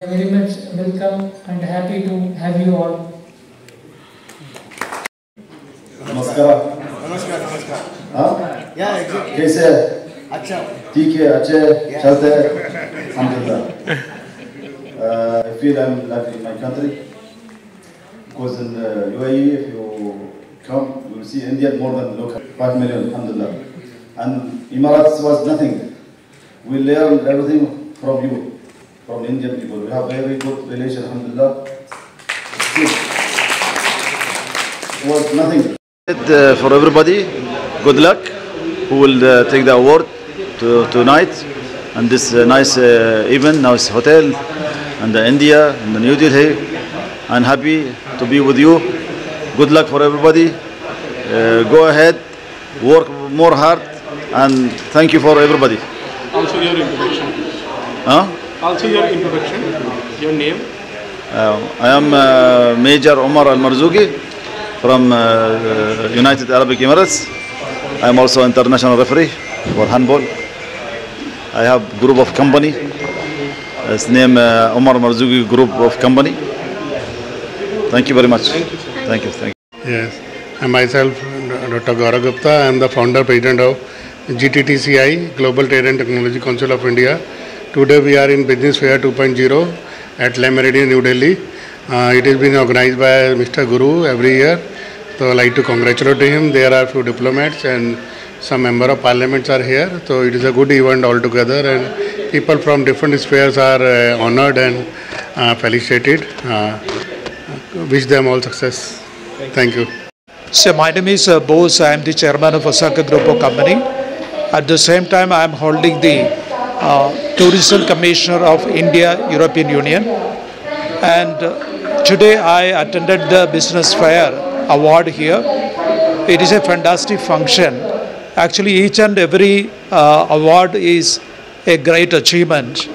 Very much welcome and happy to have you all. नमस्कार। नमस्कार। हाँ? कैसे है? अच्छा। ठीक है, अच्छे चलते हैं। अल्हम्दुलिल्लाह। I feel I'm like in my country because in UAE, if you come, you will see India more than local. 5 million, alhamdulillah. And Emirates was nothing. We learn everything from you, from Indian people. We have very good relation, alhamdulillah. It was nothing. For everybody, good luck. Who will take the award tonight and this nice event, nice hotel, and India and the New Delhi. I'm happy to be with you. Good luck for everybody. Go ahead, work more hard, and thank you for everybody. Also your introduction. Huh? Also your introduction. Your name. I am Major Omar Al-Marzouki from United Arab Emirates. I am also international referee for handball. I have group of company. It's name Omar Marzouki Group of Company. Thank you very much. Thank you. Thank you. Yes, and myself, Dr. Gaurav Gupta. I am the founder president of GTTCI, Global Trade and Technology Council of India. Today we are in Business Fair 2.0 at Le Méridien, New Delhi. It has been organized by Mr. Guru every year. So I like to congratulate him. There are few diplomats and some member of parliaments are here. So it is a good event altogether, and people from different spheres are honored and felicitated. Wish them all success. Thank you. So my name is Bose. I am the chairman of Osaka Group of Company. At the same time, I am holding the Tourism Commissioner of India, European Union. And today I attended the Business Fair Award here. It is a fantastic function. Actually, each and every award is a great achievement.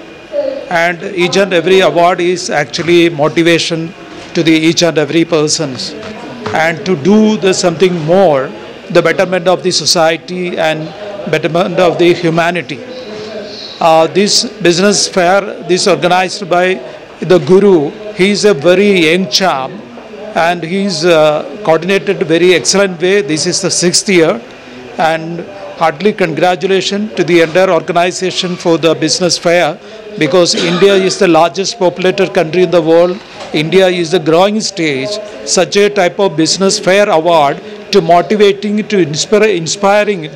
And each and every award is actually motivation to the each and every person. And to do something more, the betterment of the society and betterment of the humanity. This business fair, this organized by the Guru, he is a very young chap and he's coordinated very excellent way. This is the 6th year, and heartily congratulations to the entire organization for the business fair, because India is the largest populated country in the world. India is the growing stage. Such a type of business fair award to motivating, to inspiring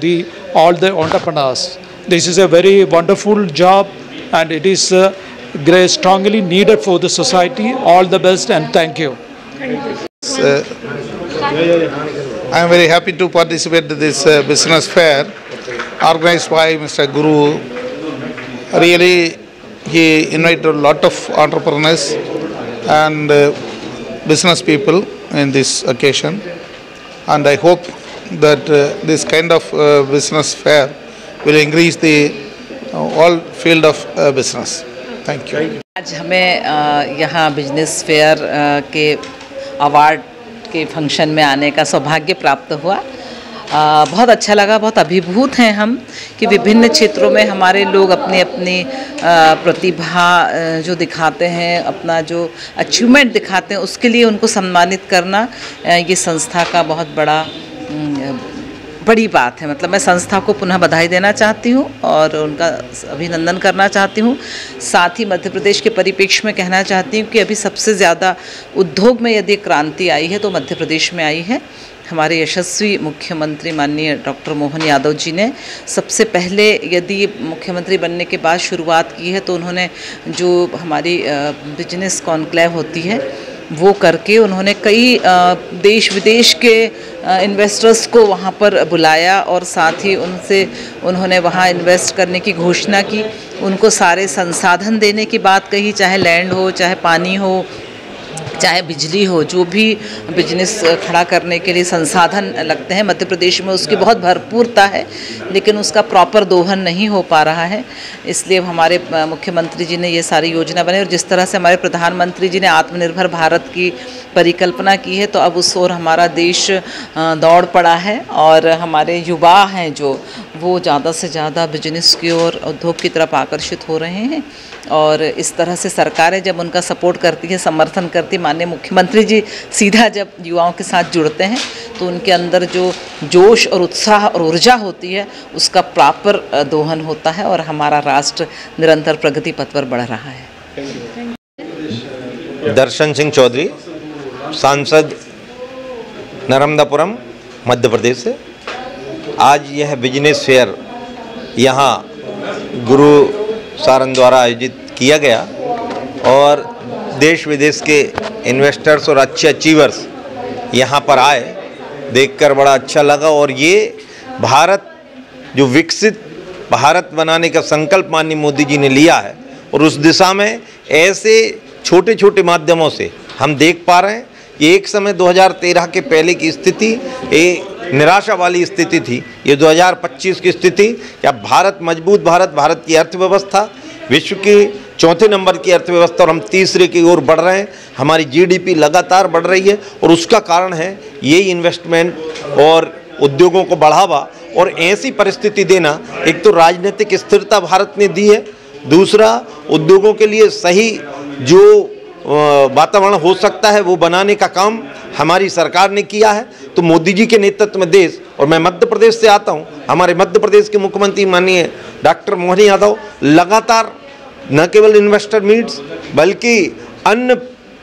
all the entrepreneurs. This is a very wonderful job, and it is strongly needed for the society. All the best, and thank you. I am very happy to participate in this business fair organized by Mr. Guru. Really, he invited a lot of entrepreneurs and business people in this occasion, and I hope that this kind of business fair will increase the all field of business. Thank you. आज हमें यहाँ business fair के award के function में आने का सौभाग्य प्राप्त हुआ। बहुत अच्छा लगा, बहुत अभिभूत हैं हम कि विभिन्न क्षेत्रों में हमारे लोग अपनी अपनी प्रतिभा जो दिखाते हैं, अपना जो अचीवमेंट दिखाते हैं, उसके लिए उनको सम्मानित करना ये संस्था का बहुत बड़ी बात है। मतलब मैं संस्था को पुनः बधाई देना चाहती हूँ और उनका अभिनंदन करना चाहती हूँ। साथ ही मध्य प्रदेश के परिप्रेक्ष्य में कहना चाहती हूँ कि अभी सबसे ज़्यादा उद्योग में यदि क्रांति आई है तो मध्य प्रदेश में आई है। हमारे यशस्वी मुख्यमंत्री माननीय डॉक्टर मोहन यादव जी ने सबसे पहले यदि मुख्यमंत्री बनने के बाद शुरुआत की है, तो उन्होंने जो हमारी बिजनेस कॉन्क्लेव होती है वो करके उन्होंने कई देश विदेश के इन्वेस्टर्स को वहाँ पर बुलाया और साथ ही उन्होंने वहाँ इन्वेस्ट करने की घोषणा की। उनको सारे संसाधन देने की बात कही, चाहे लैंड हो, चाहे पानी हो, चाहे बिजली हो, जो भी बिजनेस खड़ा करने के लिए संसाधन लगते हैं मध्य प्रदेश में उसकी बहुत भरपूरता है, लेकिन उसका प्रॉपर दोहन नहीं हो पा रहा है। इसलिए हमारे मुख्यमंत्री जी ने ये सारी योजना बनाई और जिस तरह से हमारे प्रधानमंत्री जी ने आत्मनिर्भर भारत की परिकल्पना की है, तो अब उस ओर हमारा देश दौड़ पड़ा है और हमारे युवा हैं जो वो ज़्यादा से ज़्यादा बिजनेस की ओर, उद्योग की तरफ आकर्षित हो रहे हैं। और इस तरह से सरकारें जब उनका सपोर्ट करती है, समर्थन करती है, माननीय मुख्यमंत्री जी सीधा जब युवाओं के साथ जुड़ते हैं तो उनके अंदर जो जोश और उत्साह और ऊर्जा होती है उसका प्रॉपर दोहन होता है और हमारा राष्ट्र निरंतर प्रगति पथ पर बढ़ रहा है। दर्शन सिंह चौधरी, सांसद नर्मदापुरम, मध्य प्रदेश से। आज यह बिजनेस फेयर यहाँ गुरु सारन द्वारा आयोजित किया गया और देश विदेश के इन्वेस्टर्स और अच्छे अचीवर्स यहाँ पर आए, देखकर बड़ा अच्छा लगा। और ये भारत जो विकसित भारत बनाने का संकल्प माननीय मोदी जी ने लिया है और उस दिशा में ऐसे छोटे छोटे माध्यमों से हम देख पा रहे हैं कि एक समय 2013 के पहले की स्थिति निराशा वाली स्थिति थी, ये 2025 की स्थिति या भारत मजबूत भारत की अर्थव्यवस्था विश्व की चौथे नंबर की अर्थव्यवस्था और हम तीसरे की ओर बढ़ रहे हैं। हमारी जीडीपी लगातार बढ़ रही है और उसका कारण है यही इन्वेस्टमेंट और उद्योगों को बढ़ावा और ऐसी परिस्थिति देना। एक तो राजनीतिक स्थिरता भारत ने दी है, दूसरा उद्योगों के लिए सही जो वातावरण हो सकता है वो बनाने का काम हमारी सरकार ने किया है। तो मोदी जी के नेतृत्व में देश, और मैं मध्य प्रदेश से आता हूँ, हमारे मध्य प्रदेश के मुख्यमंत्री माननीय डॉक्टर मोहन यादव लगातार न केवल इन्वेस्टर मीट्स बल्कि अन्य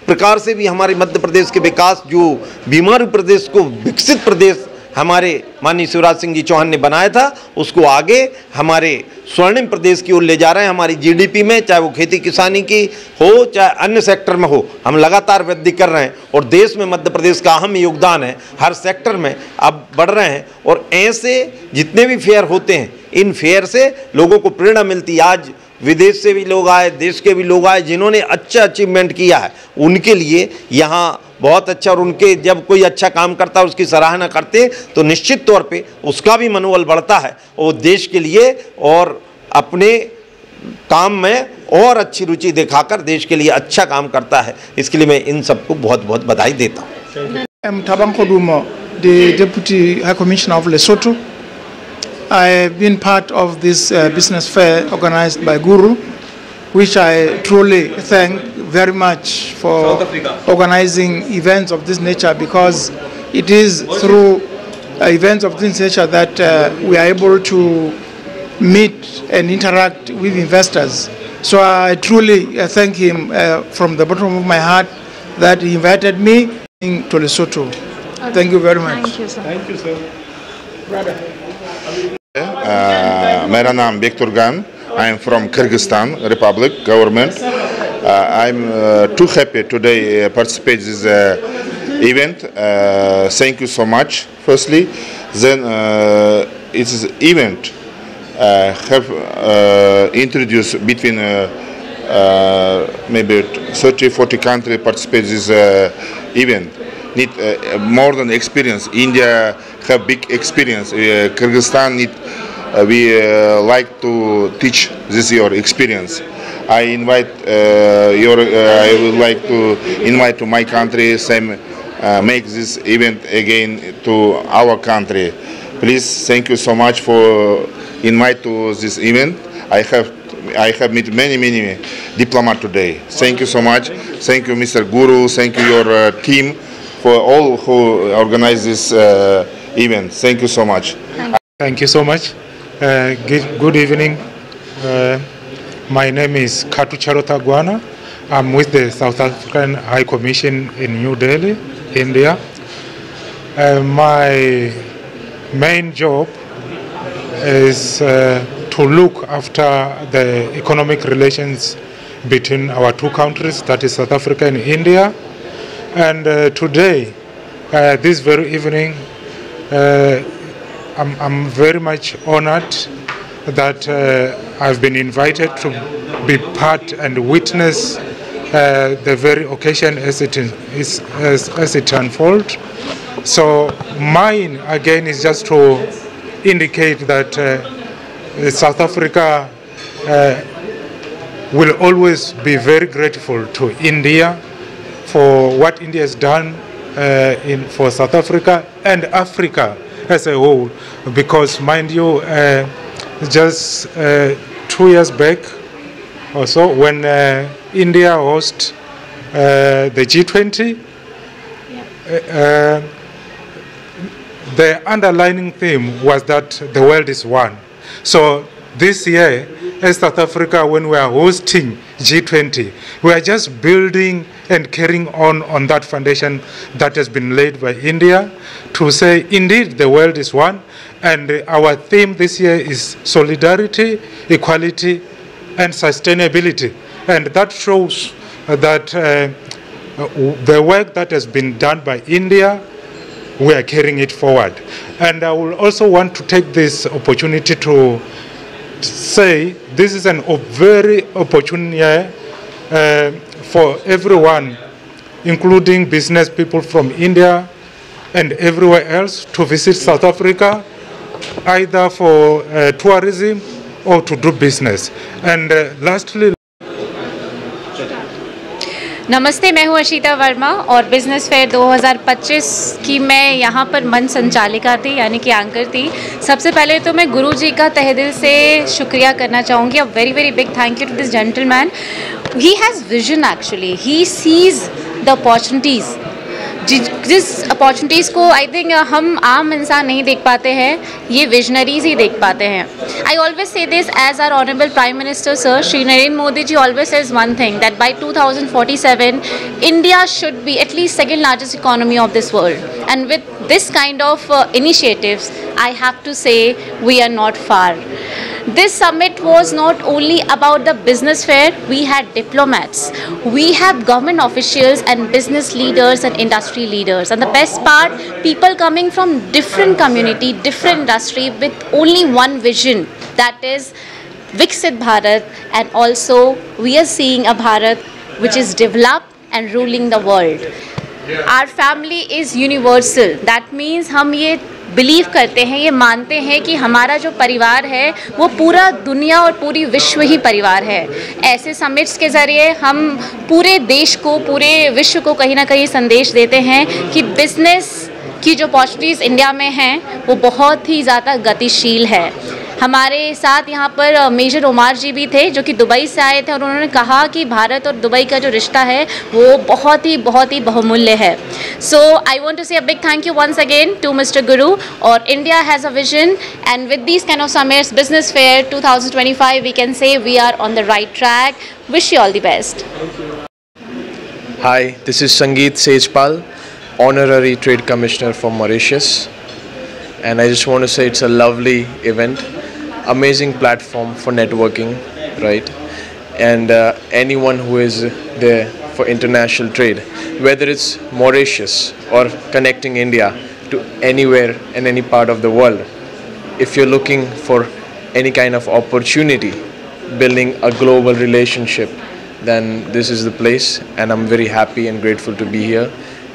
प्रकार से भी हमारे मध्य प्रदेश के विकास, जो बीमारू प्रदेश को विकसित प्रदेश हमारे माननीय शिवराज सिंह जी चौहान ने बनाया था, उसको आगे हमारे स्वर्णिम प्रदेश की ओर ले जा रहे हैं। हमारी जीडीपी में चाहे वो खेती किसानी की हो चाहे अन्य सेक्टर में हो, हम लगातार वृद्धि कर रहे हैं और देश में मध्य प्रदेश का अहम योगदान है, हर सेक्टर में अब बढ़ रहे हैं। और ऐसे जितने भी फेयर होते हैं, इन फेयर से लोगों को प्रेरणा मिलती है। आज विदेश से भी लोग आए, देश के भी लोग आए जिन्होंने अच्छा अचीवमेंट किया है, उनके लिए यहाँ बहुत अच्छा, और उनके जब कोई अच्छा काम करता है उसकी सराहना करते हैं तो निश्चित तौर पे उसका भी मनोबल बढ़ता है और देश के लिए और अपने काम में और अच्छी रुचि दिखाकर देश के लिए अच्छा काम करता है। इसके लिए मैं इन सबको बहुत बहुत बधाई देता हूँ। I'm Thabang Kodumo, the Deputy High Commissioner of Lesotho. I have been part of this business fair organized by Guru, which I truly thank very much for organizing events of this nature, because it is through events of this nature that we are able to meet and interact with investors. So I truly thank him from the bottom of my heart that he invited me to Lesotho. Okay. Thank you very much. Thank you, sir. Thank you, sir. Brother. मेरा नाम बेक्तुर गान. I am from Kyrgyzstan Republic government. I'm too happy today participate this event. Thank you so much. Firstly, then it is event have introduced between maybe 30-40 countries participate this event. Need more than experience. India have big experience. Kyrgyzstan need. We like to teach this your experience. I invite I would like to invite to my country, same make this event again to our country. Please, thank you so much for invite to this event. I have met many diplomats today. Thank you so much. Thank you, Mr. Guru. Thank you your team for all who organize this event. Thank you so much. Thank you so much. Good evening. My name is Katu Charota Gwana. I'm with the South African High Commission in New Delhi, India. My main job is to look after the economic relations between our two countries, that is South Africa and India. And today, this very evening, I'm very much honored that I've been invited to be part and witness the very occasion as it unfolds. So mine again is just to indicate that South Africa will always be very grateful to India for what India has done for South Africa and Africa as a whole, because mind you, just 2 years back also when India hosts the G20. The underlining theme was that the world is one. So this year, as South Africa, when we are hosting G20, we are just building and carrying on that foundation that has been laid by India to say, indeed, the world is one. And our theme this year is solidarity, equality, and sustainability. And that shows that the work that has been done by India, we are carrying it forward. And I will also want to take this opportunity to say this is a very opportune year for everyone, including business people from India and everywhere else, to visit South Africa, either for tourism or to do business. And lastly, नमस्ते, मैं हूँ अशिता वर्मा और business fair 2025 की मैं यहाँ पर मंच संचालिका थी, यानी कि एंकर थी। सबसे पहले तो मैं गुरु जी का तहे दिल से शुक्रिया करना चाहूँगी। A very very big thank you to this gentleman. He has vision, actually he sees the opportunities, जिस अपॉर्चुनिटीज़ को आई थिंक हम आम इंसान नहीं देख पाते हैं, ये विजनरीज ही देख पाते हैं। I always say this as our honourable prime minister sir Shri Narendra Modi ji always says one thing, that by 2047 India should be at least second largest economy of this world. And with this kind of initiatives, I have to say we are not far. This summit was not only about the business fair, we had diplomats, we have government officials and business leaders and industry leaders, and the best part, people coming from different community, different industry with only one vision, that is Viksit Bharat, and also we are seeing a Bharat which is developed and ruling the world. Our family is universal. That means हम ये believe करते हैं, ये मानते हैं कि हमारा जो परिवार है वो पूरा दुनिया और पूरी विश्व ही परिवार है। ऐसे समिट्स के ज़रिए हम पूरे देश को, पूरे विश्व को कहीं ना कहीं संदेश देते हैं कि बिज़नेस की जो अपॉर्चुनिटीज़ इंडिया में हैं वो बहुत ही ज़्यादा गतिशील है। हमारे साथ यहाँ पर मेजर ओमार जी भी थे जो कि दुबई से आए थे और उन्होंने कहा कि भारत और दुबई का जो रिश्ता है वो बहुत ही बहुमूल्य है। सो आई want to say a big thank you once again to mister Guru. और India has a vision and with these kind of summits, business fair 2025, we can say we are on the right track. Wish you all the best. Hi, this is Sangeet Sejpal, Honorary Trade Commissioner from Mauritius, and I just want to say it's a lovely event. Amazing platform for networking, right? And anyone who is there for international trade, whether it's Mauritius or connecting India to anywhere and any part of the world, if you're looking for any kind of opportunity, building a global relationship, then this is the place, and I'm very happy and grateful to be here,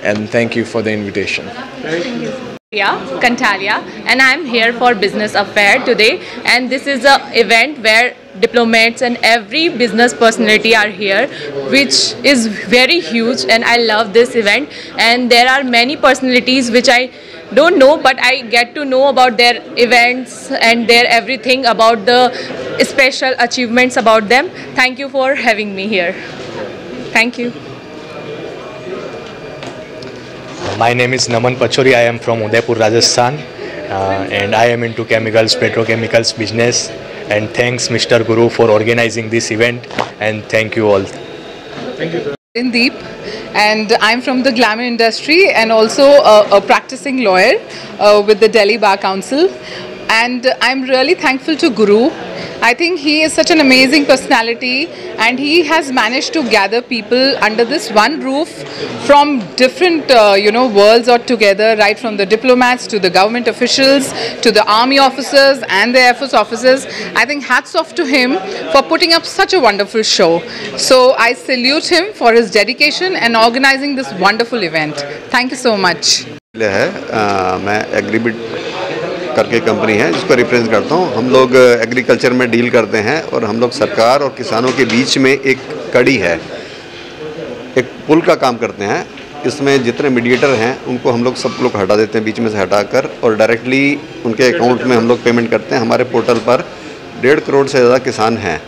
and thank you for the invitation. Thank you. Kantalia, and I am here for Business Affair today, and this is an event where diplomats and every business personality are here, which is very huge, and I love this event. And there are many personalities which I don't know, but I get to know about their events and their everything about the special achievements about them. Thank you for having me here. Thank you. My name is Naman Pachori. I am from Udaipur, Rajasthan, and I am into chemicals, petrochemicals business. And thanks, Mr. Guru, for organizing this event. And thank you all. Thank you. Indeep, and I'm from the glamour industry and also a practicing lawyer with the Delhi Bar Council. And I'm really thankful to Guru. I think he is such an amazing personality, and he has managed to gather people under this one roof from different worlds all together, right from the diplomats to the government officials to the army officers and the Air Force officers. I think hats off to him for putting up such a wonderful show. So I salute him for his dedication and organizing this wonderful event. Thank you so much. मैं एग्रीबिट करके company है जिसको represent करता हूँ। हम लोग agriculture में deal करते हैं और हम लोग सरकार और किसानों के बीच में एक कड़ी है, एक पुल का काम करते हैं। इसमें जितने मीडिएटर हैं उनको हम लोग सब लोग हटा देते हैं बीच में से हटाकर, और डायरेक्टली उनके अकाउंट में हम लोग पेमेंट करते हैं। हमारे पोर्टल पर 1.5 करोड़ से ज़्यादा किसान हैं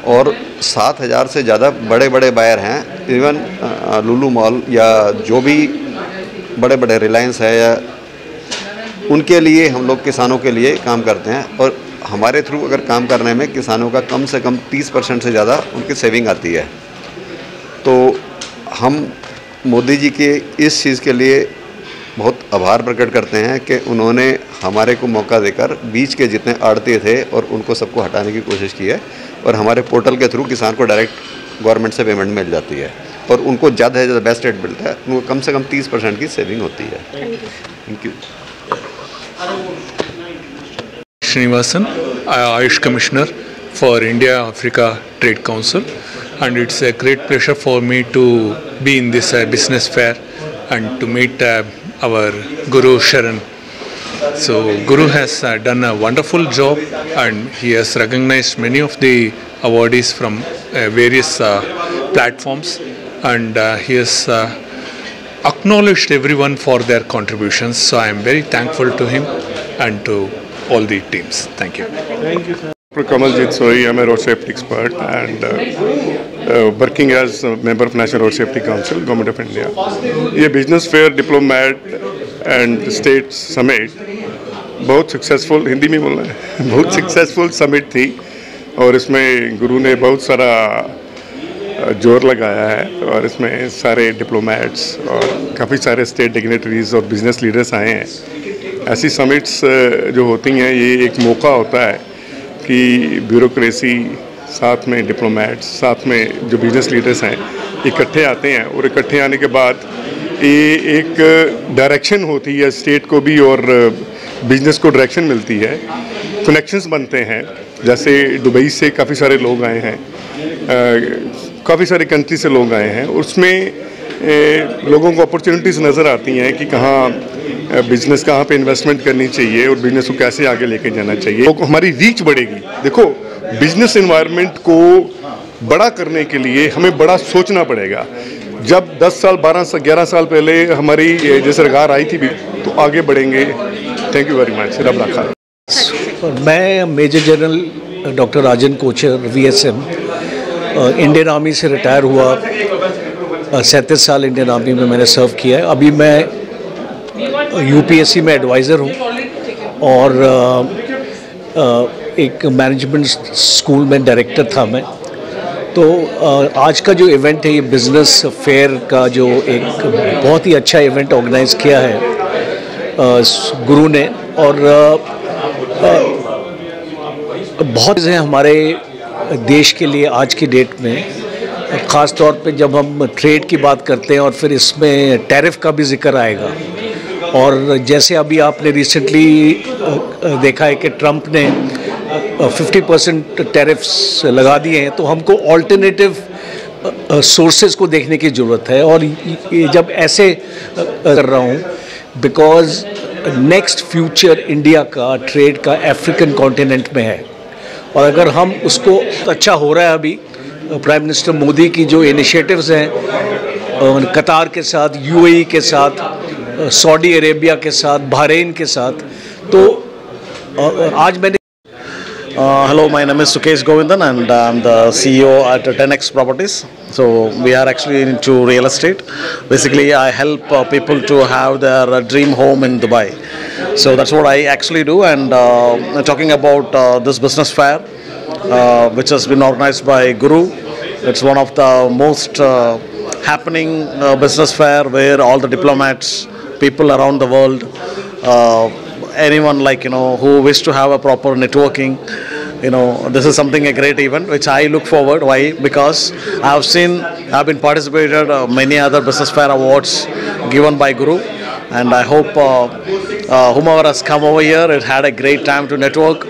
और 7,000 से ज़्यादा बड़े बड़े बायर हैं। इवन लुलु मॉल या जो भी बड़े बड़े रिलायंस है या उनके लिए हम लोग किसानों के लिए काम करते हैं। और हमारे थ्रू अगर काम करने में किसानों का कम से कम 30% से ज़्यादा उनकी सेविंग आती है। तो हम मोदी जी के इस चीज़ के लिए बहुत आभार प्रकट करते हैं कि उन्होंने हमारे को मौका देकर बीच के जितने आड़ती थे और उनको सबको हटाने की कोशिश की है। और हमारे पोर्टल के थ्रू किसान को डायरेक्ट गवर्नमेंट से पेमेंट मिल जाती है और उनको ज़्यादा से ज़्यादा बेस्ट रेट मिलता है। उनको कम से कम 30% की सेविंग होती है। Thank you. Srinivasan, Ayush Commissioner for India-Africa Trade Council, and it's a great pleasure for me to be in this business fair and to meet our Guru Sharan. So Guru has done a wonderful job, and he has recognized many of the awardees from various platforms, and he has acknowledged everyone for their contributions. So I am very thankful to him and to all the teams. Thank you. Thank you, sir. Kamaljit Soi, I'm a road safety expert and working as a member of National Road Safety Council, Government of India. ये business fair diplomat and state summit बहुत successful, Hindi में बोलना है, बहुत successful summit थी और इसमें गुरु ने बहुत सारा जोर लगाया है और इसमें सारे डिप्लोमेट्स और काफ़ी सारे स्टेट डिग्नेटरीज और बिजनेस लीडर्स आए हैं। ऐसी समिट्स जो होती हैं ये एक मौका होता है कि ब्यूरोक्रेसी साथ में डिप्लोमेट्स साथ में जो बिजनेस लीडर्स हैं इकट्ठे आते हैं और इकट्ठे आने के बाद ये एक डायरेक्शन होती है स्टेट को भी और बिजनेस को डायरेक्शन मिलती है, कनेक्शंस बनते हैं। जैसे दुबई से काफ़ी सारे लोग आए हैं, काफ़ी सारे कंट्री से लोग आए हैं, उसमें लोगों को अपॉर्चुनिटीज़ नज़र आती हैं कि कहाँ बिजनेस कहाँ पे इन्वेस्टमेंट करनी चाहिए और बिजनेस को कैसे आगे लेके जाना चाहिए। तो हमारी रीच बढ़ेगी। देखो बिजनेस एनवायरनमेंट को बड़ा करने के लिए हमें बड़ा सोचना पड़ेगा। जब 10 साल 12 साल 11 साल पहले हमारी जैसे सरकार आई थी भी तो आगे बढ़ेंगे। Thank you very much. रब रखा। मैं मेजर जनरल डॉक्टर राजन कोचर VSM इंडियन आर्मी से रिटायर हुआ। 37 साल इंडियन आर्मी में मैंने सर्व किया है। अभी मैं UPSC में एडवाइज़र हूँ और एक मैनेजमेंट स्कूल में डायरेक्टर था मैं। तो आज का जो इवेंट है ये बिज़नेस फेयर का जो एक बहुत ही अच्छा इवेंट ऑर्गेनाइज़ किया है गुरु ने। और बहुत हैं हमारे देश के लिए आज की डेट में, ख़ास तौर पे जब हम ट्रेड की बात करते हैं और फिर इसमें टैरिफ का भी जिक्र आएगा। और जैसे अभी आपने रिसेंटली देखा है कि ट्रंप ने 50% टैरिफ्स लगा दिए हैं, तो हमको ऑल्टरनेटिव सोर्सेज को देखने की ज़रूरत है। और ये जब ऐसे कर रहा हूँ बिकॉज़ नेक्स्ट फ्यूचर इंडिया का ट्रेड का अफ्रीकन कॉन्टिनेंट में है। और अगर हम उसको अच्छा हो रहा है अभी प्राइम मिनिस्टर मोदी की जो इनिशिएटिव्स हैं कतार के साथ, UAE के साथ, सऊदी अरेबिया के साथ, बहरीन के साथ, तो आज मैंने Hello, my name is Sukesh Govindan and I'm the CEO at 10X Properties. So we are actually into real estate. Basically, I help people to have their dream home in Dubai. So that's what I actually do. And talking about this business fair, which has been organized by Guru. It's one of the most happening business fair where all the diplomats, people around the world, anyone who wish to have a proper networking, this is something a great event which I look forward. Why? Because I've been participated many other business fair awards given by Guru, and I hope whomever has come over here, it had a great time to network.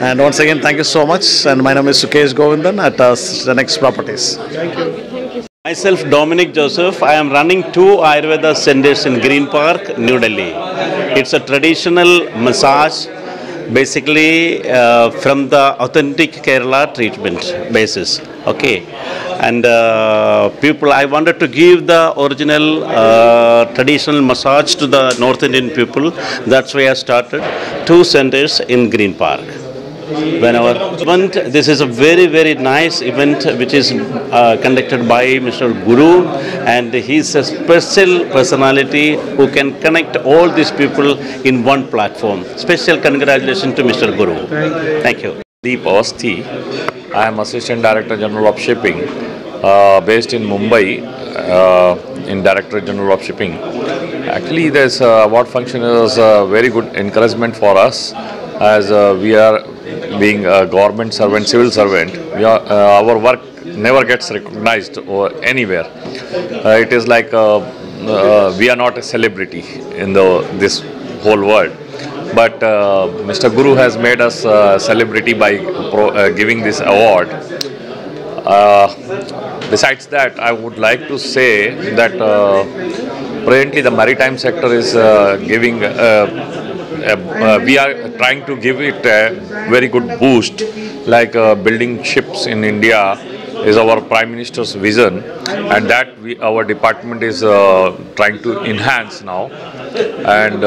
And once again, thank you so much. And my name is Sukesh Govindan at the Next Properties. Thank you. Myself, Dominic Joseph. I am running 2 Ayurveda centers in Green Park, New Delhi. It's a traditional massage, basically from the authentic Kerala treatment basis. Okay, and I wanted to give the original traditional massage to the North Indian people. That's why I started 2 centers in Green Park. whenever. This is a very, very nice event which is conducted by Mr. Guru, and he is a special personality who can connect all these people in one platform. Special congratulations to Mr. Guru. Thank you. Deep Awasthi. I am Assistant Director General of Shipping, based in Mumbai, in Director General of Shipping. Actually, this award function is a very good encouragement for us, as we are being a government servant, civil servant. Our work never gets recognized or anywhere. It is like we are not a celebrity in this whole world. But Mr. Guru has made us a celebrity by giving this award. Besides that, I would like to say that presently the maritime sector is giving, we are trying to give it a very good boost, like building ships in India is our Prime Minister's vision, and that our department is trying to enhance now. And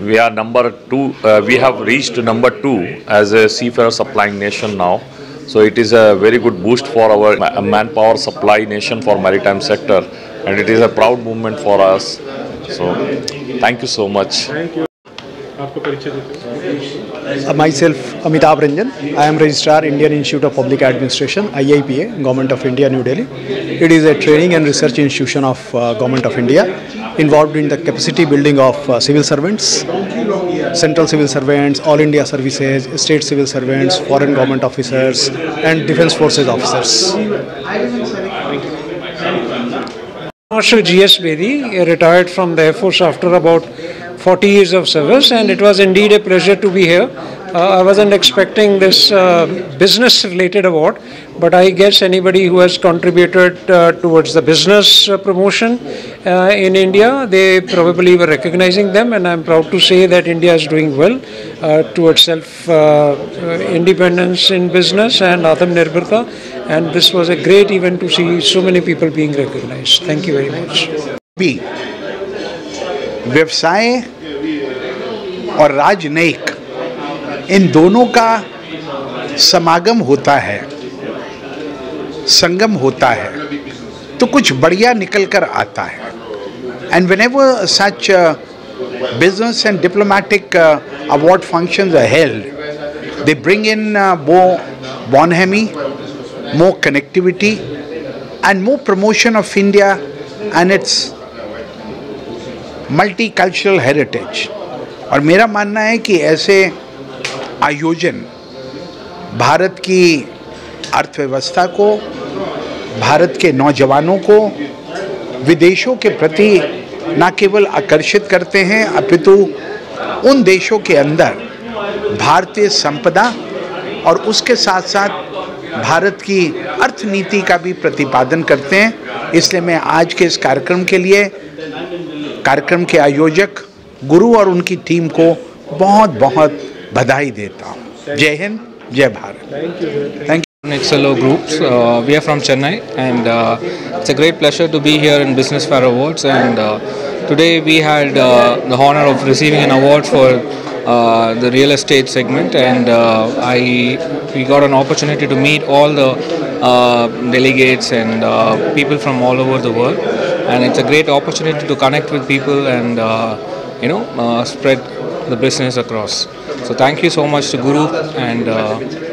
we are number 2, we have reached number 2 as a seafarer supplying nation now. So it is a very good boost for our manpower supply nation for maritime sector, and it is a proud moment for us. So thank you so much. Thank you. Myself, Amitabh Ranjan. I am Registrar, Indian Institute of Public Administration, IIPA, Government of India, New Delhi. It is a training and research institution of Government of India, involved in the capacity building of civil servants, central civil servants, all India services, state civil servants, foreign government officers, and defense forces officers. Marshal G.S. Bedi retired from the Air Force after about 40 years of service, and it was indeed a pleasure to be here. I wasn't expecting this business-related award, but I guess anybody who has contributed towards the business promotion in India, they probably were recognizing them, and I'm proud to say that India is doing well towards self-independence in business and Atmanirbharta, and this was a great event to see so many people being recognized. Thank you very much. व्यवसाय और राजनयिक, इन दोनों का समागम होता है, संगम होता है, तो कुछ बढ़िया निकल कर आता है. And whenever such business and diplomatic award functions are held, they bring in more bonhomie, more connectivity, and more promotion of India and its multicultural heritage. और मेरा मानना है कि ऐसे आयोजन भारत की अर्थव्यवस्था को, भारत के नौजवानों को विदेशों के प्रति न केवल आकर्षित करते हैं, अपितु उन देशों के अंदर भारतीय संपदा और उसके साथ साथ भारत की अर्थनीति का भी प्रतिपादन करते हैं. इसलिए मैं आज के इस कार्यक्रम के लिए कार्यक्रम के आयोजक गुरु और उनकी टीम को बहुत बहुत बधाई देता हूँ. जय हिंद, जय Bharat. Thank you. Nexello Groups. We are from Chennai, and it's a great pleasure to be here in Business Fair Awards. And today we had the honor of receiving an award for the real estate segment, and we got an opportunity to meet all the delegates and people from all over the world. And it's a great opportunity to connect with people and spread the business across. So thank you so much to Guru, and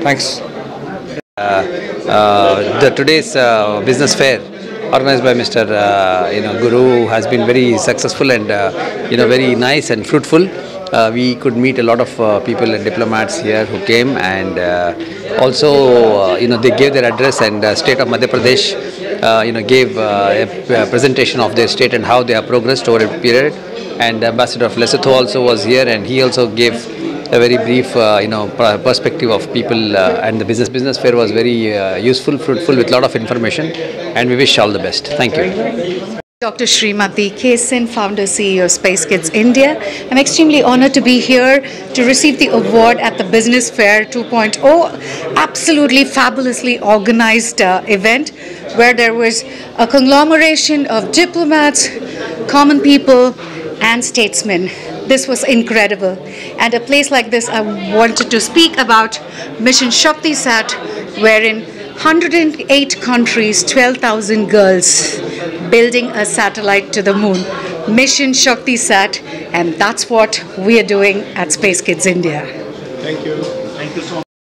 thanks. Today's business fair organized by Mr. Guru has been very successful and very nice and fruitful. We could meet a lot of people and diplomats here who came, and also they gave their address, and state of Madhya Pradesh gave a presentation of their state and how they have progressed over a period. And Ambassador of Lesotho also was here, and he also gave a very brief perspective of people, and the business fair was very useful, fruitful, with a lot of information, and we wish all the best. Thank you. Dr. Srimati K. Sen, founder CEO of Space Kids India. I'm extremely honored to be here to receive the award at the Business Fair 2.0. Absolutely fabulously organized event where there was a conglomeration of diplomats, common people, and statesmen. This was incredible. And a place like this, I wanted to speak about Mission ShaktiSat, wherein 108 countries, 12,000 girls building a satellite to the moon. Mission ShaktiSat, and that's what we are doing at Space Kids India. Thank you. Thank you so much.